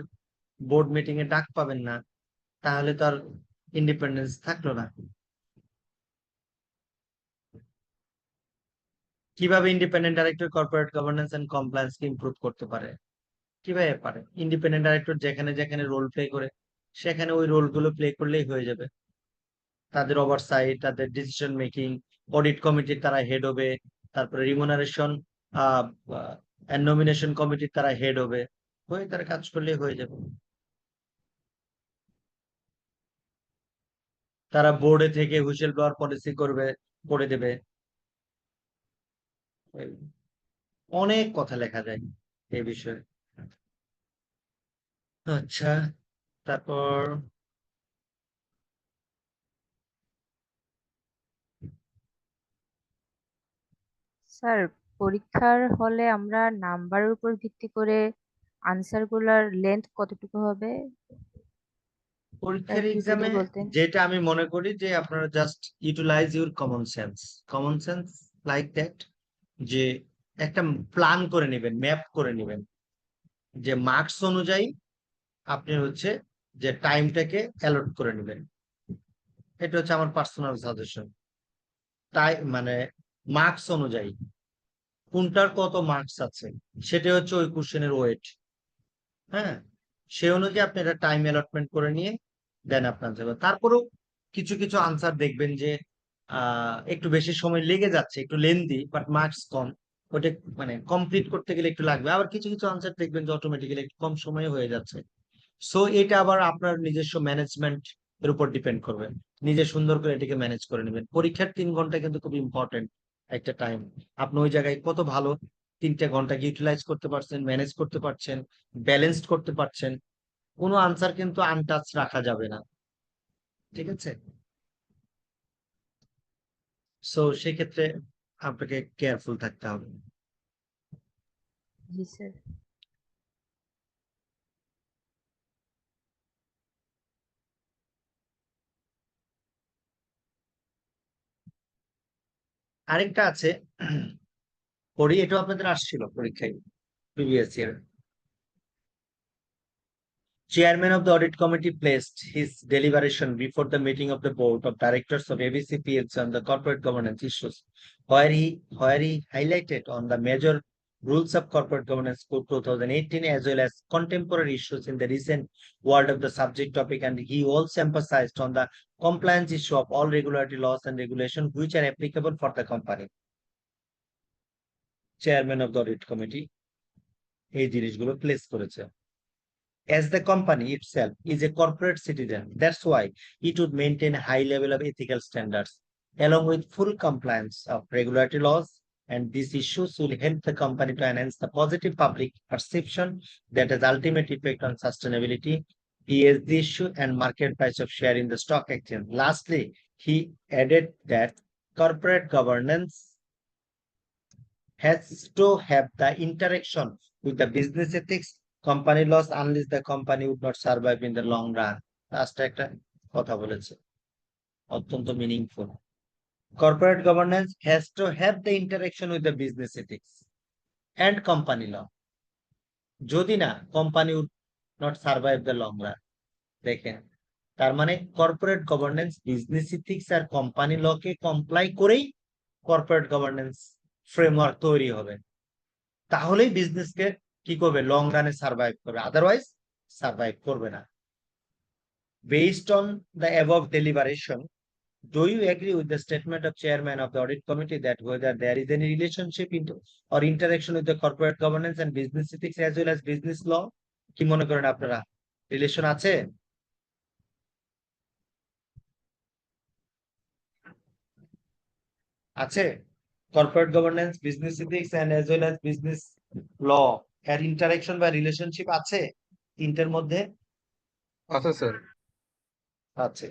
বোর্ড মিটিং এ ডাক পাবেন না, তাহলে তো আর ইন্ডিপেন্ডেন্স থাকলো না। কিভাবে independent director corporate governance and compliance কে ইমপ্রুভ করতে পারে? কিভাবে পারে? ইন্ডিপেন্ডেন্ট ডাইরেক্টর যেখানে যেখানে রোল প্লে করে সেখানে ওই রোল গুলো প্লে করলেই হয়ে যাবে। তাদের ওভারসাইট, তাদের ডিসিশন মেকিং, অডিট কমিটির তারা হেড হবে, তারপরে রিমুনারেশন এন্ড নমিনেশন কমিটির তারা হেড হবে, হয়ে তারা কাজ করলেই হয়ে যাবে। তারা বোর্ডে থেকে হুইসেল ব্লোয়ার পলিসি করবে, করে দেবে। অনেক কথা লেখা যায় এই বিষয়ে। আচ্ছা, তারপর স্যার, পরীক্ষার হলে আমরা নাম্বারের উপর ভিত্তি করে আনসার গুলার লেন্থ কতটুকু হবে পরীক্ষার একটু যদি এক্সামে বলতেন। যেটা আমি মনে করি যে আপনারা just utilize your common sense like that, যে একটা প্ল্যান করে নেবেন, ম্যাপ করে নেবেন, যে মার্কস অনুযায়ী আপনি হচ্ছে যে টাইমটাকে অ্যালট করে নেবেন। এটা হচ্ছে আমার পার্সোনাল সাজেশন। তাই মানে মার্কস অনুযায়ী কোনটার কত মার্কস আছে সেটা হচ্ছে ওই কোশ্চেনের ওয়েট। হ্যাঁ, সে অনুযায়ী আপনি একটা টাইম অ্যালটমেন্ট করে নিয়ে দেন আপনার যাবে। তারপরেও কিছু কিছু আনসার দেখবেন যে একটু বেশি সময় লেগে যাচ্ছে, একটু লেন্দি, বাট মার্কস কম, ওটা মানে কমপ্লিট করতে গেলে একটু লাগবে। আবার কিছু কিছু আনসার দেখবেন যে অটোমেটিক্যালি একটু কম সময়ে হয়ে যাচ্ছে। সো এটা আবার আপনার নিজস্ব ম্যানেজমেন্ট এর উপর ডিপেন্ড করবে, নিজে সুন্দর করে এটাকে ম্যানেজ করে নেবেন। পরীক্ষার 3 ঘন্টা কিন্তু খুব ইম্পর্টেন্ট একটা টাইম। আপনি ওই জায়গায় কত ভালো 3টা ঘন্টাকে ইউটিলাইজ করতে পারছেন, ম্যানেজ করতে পারছেন, ব্যালেন্সড করতে পারছেন। কোনো আনসার কিন্তু আনটাচ রাখা যাবে না। ঠিক আছে, সো সেক্ষেত্রে আপনাকে কেয়ারফুল থাকতে হবে। জি স্যার। আরেকটা আছে, পড়ি, এটাও আপনাদের আসছিল পরীক্ষায় previous year. Chairman of the audit committee placed his deliberation before the meeting of the board of directors of ABC PLC on the corporate governance issues, where he highlighted on the major rules of corporate governance code 2018 as well as contemporary issues in the recent world of the subject topic, and he also emphasized on the compliance issue of all regulatory laws and regulations which are applicable for the company. Chairman of the audit committee এই জিনিসগুলো প্লেস করেছে। As the company itself is a corporate citizen, that's why it would maintain a high level of ethical standards along with full compliance of regulatory laws, and these issues will help the company to enhance the positive public perception that has ultimate effect on sustainability, ESG issue, and market price of share in the stock exchange. Lastly, he added that corporate governance has to have the interaction with the business ethics, company laws, unless the company would not survive in the long run. Last একটা কথা বলেছে, অত্যন্ত meaningful. Corporate governance has to have the interaction with the business ethics and company law. যদি না, company would not survive the long run. দেখেন, তার মানে কর্পোরেট গভর্নেন্স, বিজনেস ইথিক্স আর কোম্পানি ল কে কমপ্লাই করেই কর্পোরেট গভর্নেন্স ফ্রেমওয়ার্ক তৈরি হবে, তাহলেই বিজনেসকে কি করবে, লং রানে সার্ভাইভ করবে, আদারওয়াইজ সার্ভাইভ করবে না। Based on the above deliberation, do you agree with the statement of chairman of the audit committee that whether there is any relationship or interaction with the corporate governance and business ethics as well as business law? কি মনে করেন আপনারা, রিলেশন আছে? আছে? Corporate governance, business ethics and as well as business law এর ইন্টারেকশন বা রিলেশনশিপ আছে তিনটার মধ্যে? আছে স্যার। আছে।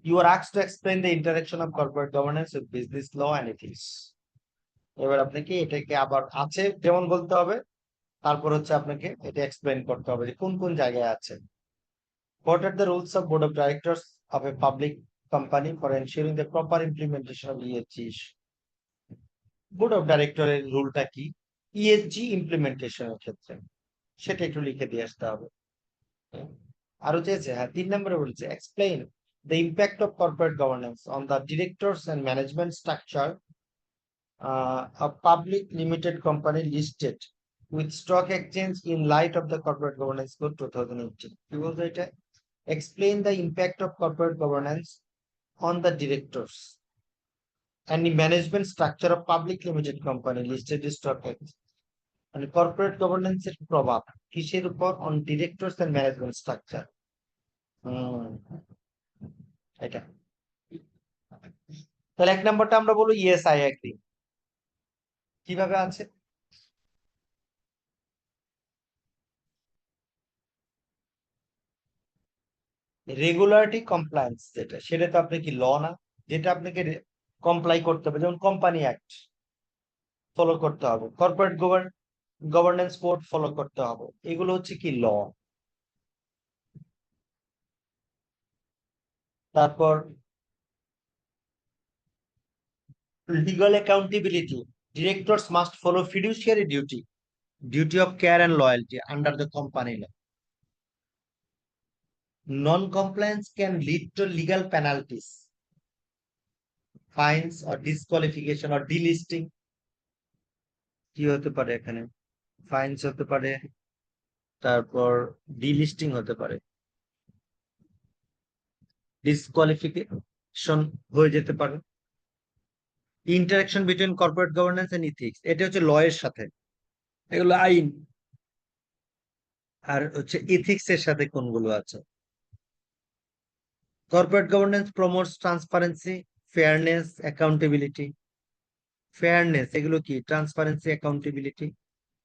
You are asked to explain the interaction of corporate governance with business law and ethics. এবার আপনাকে এটাকে আবার আছে যেমন বলতে হবে, তারপর হচ্ছে আপনাকে এটা এক্সপ্লেইন করতে হবে যে কোন কোন জায়গায় আছে। What are the rules of board of directors of a public company for ensuring the proper implementation of ESG? Board of ডাইরেক্টরের রুলটা কি ইএসজি ইমপ্লিমেন্টেশনের ক্ষেত্রে, সেটা একটু লিখে দিয়ে আসতে হবে। আরো চেয়েছে, হ্যাঁ 3 নম্বরে বলেছে explain the impact of corporate governance on the directors and management structure of public limited company listed with stock exchange in light of the corporate governance code 2018. কি বলতো এটা? Explain the impact of corporate governance on the directors and the management structure of public limited company listed in stock exchange. And corporate governance এর প্রভাব কিসের উপর? on directors and management structure. এটা তাহলে 1 নম্বরটা আমরা বলবো ইয়েস আই এগ্রি। কিভাবে আছে? রেগুলারিটি কমপ্লায়েন্স যেটা, সেটা তো আপনি কি ল না, যেটা আপনাকে কমপ্লাই করতে হবে, যেমন কোম্পানি অ্যাক্ট ফলো করতে হবে, কর্পোরেট গভর্নেন্স কোড ফলো করতে হবে, এগুলো হচ্ছে কি ল। তারপর legal accountability, directors must follow fiduciary duty of care and loyalty under the company law. Non-compliance can lead to legal penalties, fines or disqualification or delisting. কি হতে পারে এখানে? ফাইন্স হতে পারে, তারপর ডিলিস্টিং হতে পারে, ডিসকোয়ালিফিকেশন হয়ে যেতে পারে। Interaction between corporate governance and ethics, এটা হচ্ছে ল এর সাথে, এগুলো আইন, আর হচ্ছে ইথিক্স এর সাথে কোনগুলো আছে। Corporate governance promotes transparency, fairness, accountability. Fairness এগুলো কি? ট্রান্সপারেন্সি, অ্যাকাউন্টেবিলিটি,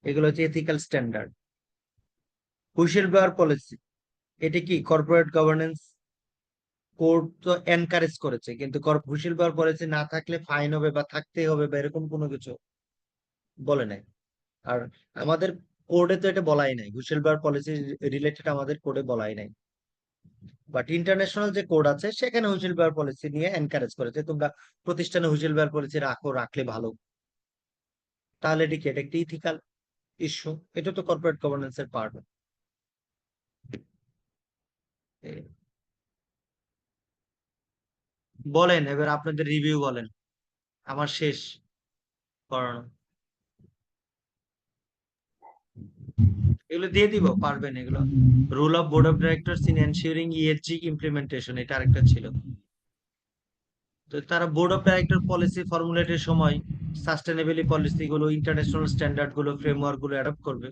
এগুলো হচ্ছে ethical standard. Whistle blower policy, এটা কি? কর্পোরেট গভর্নেন্স কোড তো এনকারেজ করেছে, কিন্তু হুইসেল ব্লোয়ার পলিসি না থাকলে ফাইন হবে বা থাকতেই হবে বা এরকম কোনো কিছু বলে নাই। আর আমাদের কোডে তো এটা বলাই নাই, হুইসেল ব্লোয়ার পলিসি রিলেটেড আমাদের কোডে বলাই নাই, বাট ইন্টারন্যাশনাল যে কোড আছে সেখানে হুইসেল ব্লোয়ার পলিসি নিয়ে এনকারেজ করেছে, তোমরা প্রতিষ্ঠানে হুইসেল ব্লোয়ার পলিসি রাখো, রাখলে ভালো। তাহলে এটা কি? এটা একটা ইথিক্যাল ইস্যু, এটা তো কর্পোরেট গভর্নেন্স এর পার্ট। বলেন এবার আপনাদের রিভিউ বলেন, আমার শেষ করানো। এগুলো দিয়ে দিব, পারবেন এগুলো? Rule of board of directors in ensuring ESG implementation, এটা আরেকটা ছিল। তো তারা বোর্ড অফ ডাইরেক্টর পলিসি ফর্মুলেটের সময় সাস্টেনেবিলিটি পলিসি গুলো, ইন্টারন্যাশনাল স্ট্যান্ডার্ড গুলো, ফ্রেমওয়ার্ক গুলো অ্যাডপ্ট করবে।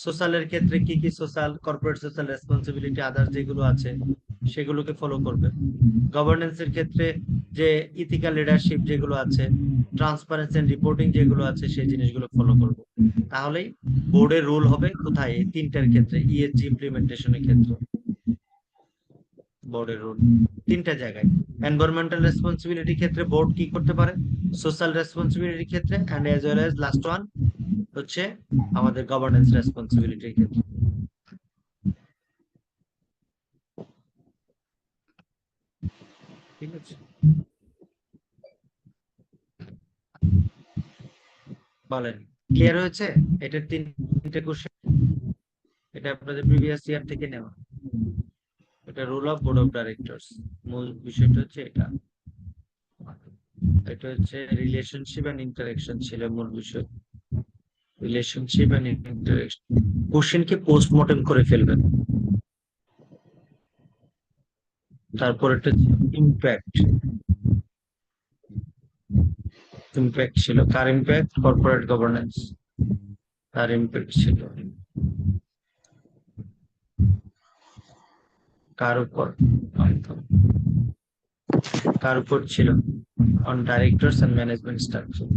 সোশ্যালের ক্ষেত্রে কি কি সোশ্যাল, কর্পোরেট সোশ্যাল রেসপন্সিবিলিটি, আদার যেগুলো আছে সেগুলোকে ফলো করবে। গভর্নেন্সের ক্ষেত্রে যে ইথিক্যাল লিডারশিপ যেগুলো আছে, ট্রান্সপারেন্সি এন্ড রিপোর্টিং যেগুলো আছে, সেই জিনিসগুলো ফলো করবে। তাহলেই বোর্ডের রুল হবে কোথায়? এই তিনটার ক্ষেত্রে, ইএসজি ইমপ্লিমেন্টেশনের ক্ষেত্রে বোর্ডের রুল তিনটা জায়গায়। এনভায়রনমেন্টাল রেসপন্সিবিলিটি ক্ষেত্রে বোর্ড কি করতে পারে? সোশ্যাল রেসপন্সিবিলিটি ক্ষেত্রে, and as well as last one হচ্ছে আমাদের গভর্নেন্স রেসপন্সিবিলিটির ক্ষেত্রে। ঠিক আছে, বলেন ক্লিয়ার হয়েছে? এটার তিনটে কোশ্চেন, এটা আপনাদের প্রিভিয়াস ইয়ার থেকে নেওয়া। এটা rule of board of directors, মূল বিষয়টা হচ্ছে এটা। এটা হচ্ছে রিলেশনশিপ এন্ড ইন্টারেকশন ছিল মূল বিষয়। রিলেশনশিপ এন্ড ইন্টারেকশন কোশ্চেনকে পোস্টমর্টেম করে ফেলবেন। তারপর একটা ইম্প্যাক্ট, ইম্প্যাক্ট ছিল কার ইম্প্যাক্ট, কর্পোরেট গভর্নেন্স, তার ইম্প্যাক্ট ছিল কার উপর, কার উপর ছিল on directors and management structure.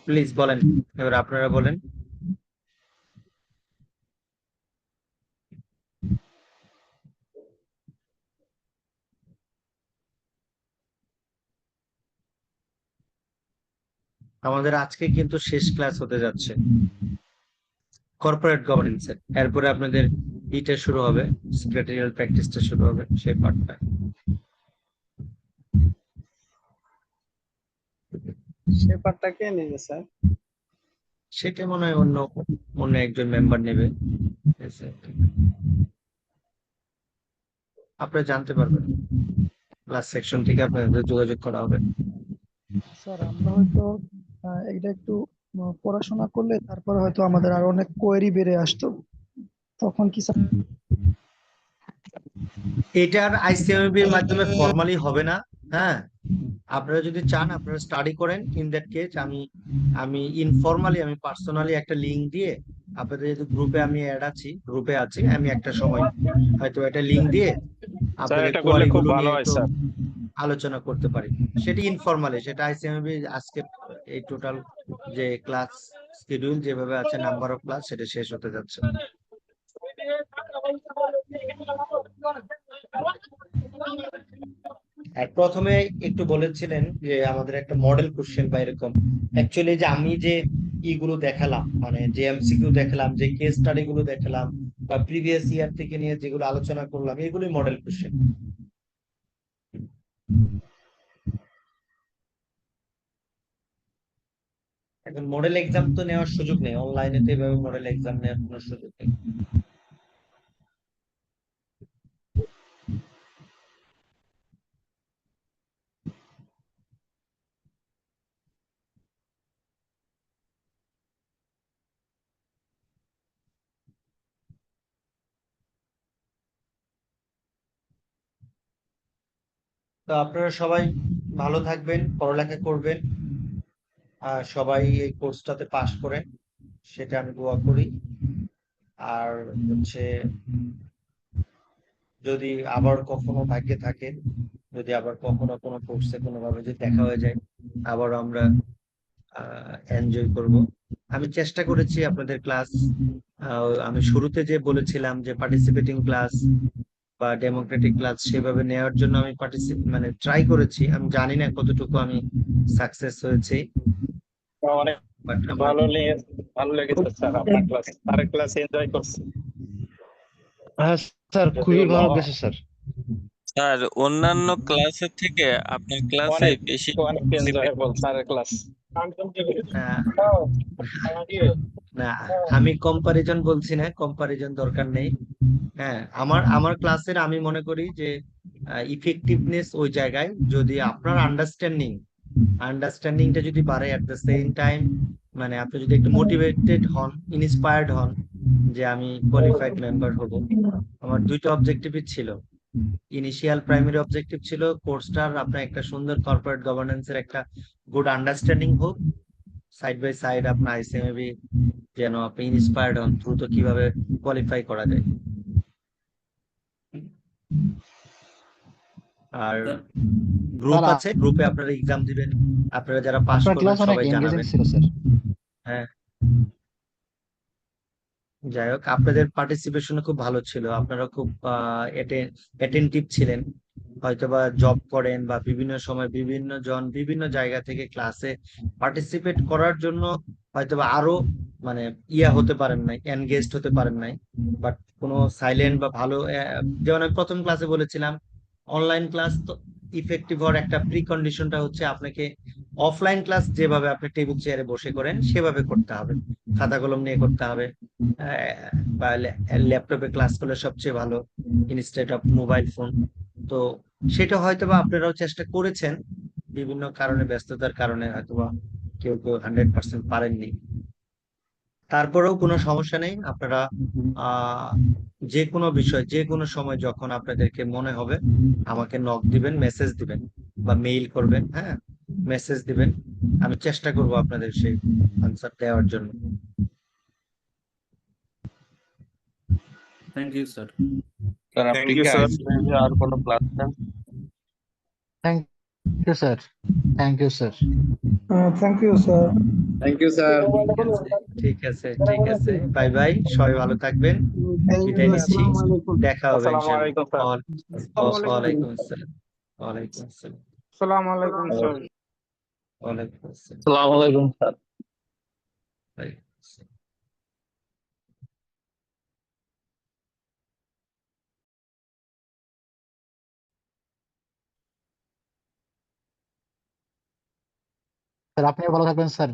Please বলেন, এবার আপনারা বলেন। আমাদের আজকে কিন্তু শেষ ক্লাস হতে যাচ্ছে কর্পোরেট গভর্নেন্স এর, এরপরে আপনাদের ইটা শুরু হবে, সেক্রেটারিয়াল প্র্যাকটিসটা শুরু হবে, সেই পার্টটা। সে পার্টটা কে নেবে স্যার? সেটা মনে হয় অন্য অন্য একজন মেম্বার নেবে, আপনারা জানতে পারবেন, ক্লাস সেকশন থেকে আপনাদের যোগাযোগ করা হবে। স্যার আমরা হয়তো এটা একটু পড়াশোনা করলে তারপরে হয়তো আমাদের আরো অনেক কোয়েরি বেড়ে আসতো, তখন কি স্যার? এটার আইসিএমবি এর মাধ্যমে ফর্মালি হবে না। হ্যাঁ, আপনারা যদি চান আপনারা স্টাডি করেন, ইন দ্যাট কেস আমি ইনফর্মালি আমি পার্সোনালি একটা লিংক দিয়ে আপনাদের, যেহেতু গ্রুপে আমি অ্যাড আছি, গ্রুপে আছি, আমি একটা সময় হয়তো একটা লিংক দিয়ে স্যার আপনাদের এটা করলে খুব কোয়ারিগুলো ভালো নিয়ে হয় একটু স্যার। আলোচনা করতে পারি। সেটা ইনফর্মালি, সেটা আইসিএমবি আজকে এই টোটাল যে ক্লাস শিডিউল যেভাবে আছে, নাম্বার অফ ক্লাস, সেটা শেষ হতে যাচ্ছে। আর প্রথমে একটু বলেছিলেন যে আমাদের একটা মডেল কোশ্চেন বা এরকম, অ্যাকচুয়ালি যে আমি যে ইগুলো দেখালাম, মানে যে এমসিকিউ দেখালাম, যে কেস স্টাডি গুলো দেখালাম, বা প্রিভিয়াস ইয়ার থেকে নিয়ে যেগুলো আলোচনা করলাম, এগুলোই মডেল কোশ্চেন। এখন মডেল এক্সাম তো নেওয়ার সুযোগ নেই, অনলাইনে তো এভাবে মডেল এক্সাম নেওয়ার কোনো সুযোগ নেই। তো আপনারা সবাই ভালো থাকবেন, পড়ালেখা করবেন, আর সবাই এই কোর্সটাতে পাশ করেন, সেটা আমি দোয়া করি। আর হচ্ছে যদি আবার কখনো ভাগ্যে থাকে, যদি আবার কখনো কোনো কোর্সে কোনোভাবে যদি দেখা হয়ে যায়, আবার আমরা এনজয় করব। আমি চেষ্টা করেছি আপনাদের ক্লাস, আমি শুরুতে যে বলেছিলাম যে পার্টিসিপেটিং ক্লাস বা ডেমোক্রেটিক ক্লাস সেভাবে নেওয়ার জন্য আমি মানে ট্রাই করেছি। আমি জানি না কতটুকু আমি সাকসেস হয়েছি, অনেক বাট আমার ভালো লেগেছে স্যার আপনার ক্লাস, আর ক্লাস এনজয় করছি। হ্যাঁ স্যার, খুবই ভালো গেছে স্যার। স্যার অন্যান্য ক্লাসের থেকে আপনার ক্লাসে অনেক বেশি অনেক এনজয়েবল স্যারের ক্লাস। না, আমি কম্পারিজন বলছি না, কম্পারিজন দরকার নেই। হ্যাঁ, আমার আমার ক্লাসের আমি মনে করি যে ইফেক্টিভনেস ওই জায়গায়, যদি আপনার আন্ডারস্ট্যান্ডিংটা যদি বাড়ে, এট দ্য সেম টাইম মানে আপনি যদি একটু মোটিভেটেড হন, ইন্সপায়ার্ড হন যে আমি কোয়ালিফাইড মেম্বার হব। আমার দুইটা অবজেক্টিভই ছিল। ইনিশিয়াল প্রাইমারি অবজেক্টিভ ছিল কোর্সটার আপনার একটা সুন্দর কর্পোরেট গভর্নেন্স এর একটা গুড আন্ডারস্ট্যান্ডিং হোক, সাইড বাই সাইড আপনার আইসিএমবি যেন আপনি ইন্সপায়ার্ড হন দ্রুত কিভাবে কোয়ালিফাই করা যায়। আর গ্রুপ আছে, গ্রুপে আপনারা এক্সাম দিবেন, আপনারা যারা পাস করবেন সবাই জানাবেন। হ্যাঁ, যাই হোক, আপনাদের পার্টিসিপেশন খুব ভালো ছিল, আপনারা খুব অ্যাটেন্টিভ ছিলেন। হয়তোবা জব করেন বা বিভিন্ন সময় বিভিন্ন জন বিভিন্ন জায়গা থেকে ক্লাসে পার্টিসিপেট করার জন্য হয়তোবা আরো মানে হতে পারেন নাই, এনগেজড হতে পারেন নাই, বাট কোনো সাইলেন্ট বা ভালো, যেমন আমি প্রথম ক্লাসে বলেছিলাম অনলাইন ক্লাস তো ইফেক্টিভ হওয়ার একটা প্রিকন্ডিশনটা হচ্ছে আপনাকে অফলাইন ক্লাস যেভাবে আপনি টেবিল চেয়ারে বসে করেন সেভাবে করতে হবে, খাতা কলম নিয়ে করতে হবে, বা ল্যাপটপে ক্লাস করলে সবচেয়ে ভালো ইনস্টেড অফ মোবাইল ফোন। তো সেটা হয়তোবা আপনারাও চেষ্টা করেছেন, বিভিন্ন কারণে ব্যস্ততার কারণে হয়তোবা কেউ কেউ 100% পারেননি। তারপরেও কোনো সমস্যা নেই, আপনারা যে কোনো বিষয় যে কোনো সময় যখন আপনাদেরকে মনে হবে আমাকে নক দিবেন, মেসেজ দিবেন বা মেইল করবেন। হ্যাঁ, মেসেজ দিবেন, আমি চেষ্টা করব আপনাদের সেই আনসার দেওয়ার জন্য। Thank you sir. স্যার আপনি কি আইসিটি আর কোনো ক্লাস নেন? Thank you sir, thank you sir. Thank you sir. Thank you sir. ঠিক আছে, ঠিক আছে, বাই বাই, সবাই ভালো থাকবেন, বিদায় নিচ্ছি, দেখা হবে আসসালামু ইনশাআল্লাহ। আলাইকুম স্যার। ওয়ালাইকুম আসসালাম। ওয়ালাইকুম আসসালাম। আসসালামু আলাইকুম স্যার। ওয়ালাইকুম আসসালাম। আসসালামু আলাইকুম স্যার। ওয়ালাইকুম আসসালাম। স্যার আপনিও ভালো থাকবেন স্যার।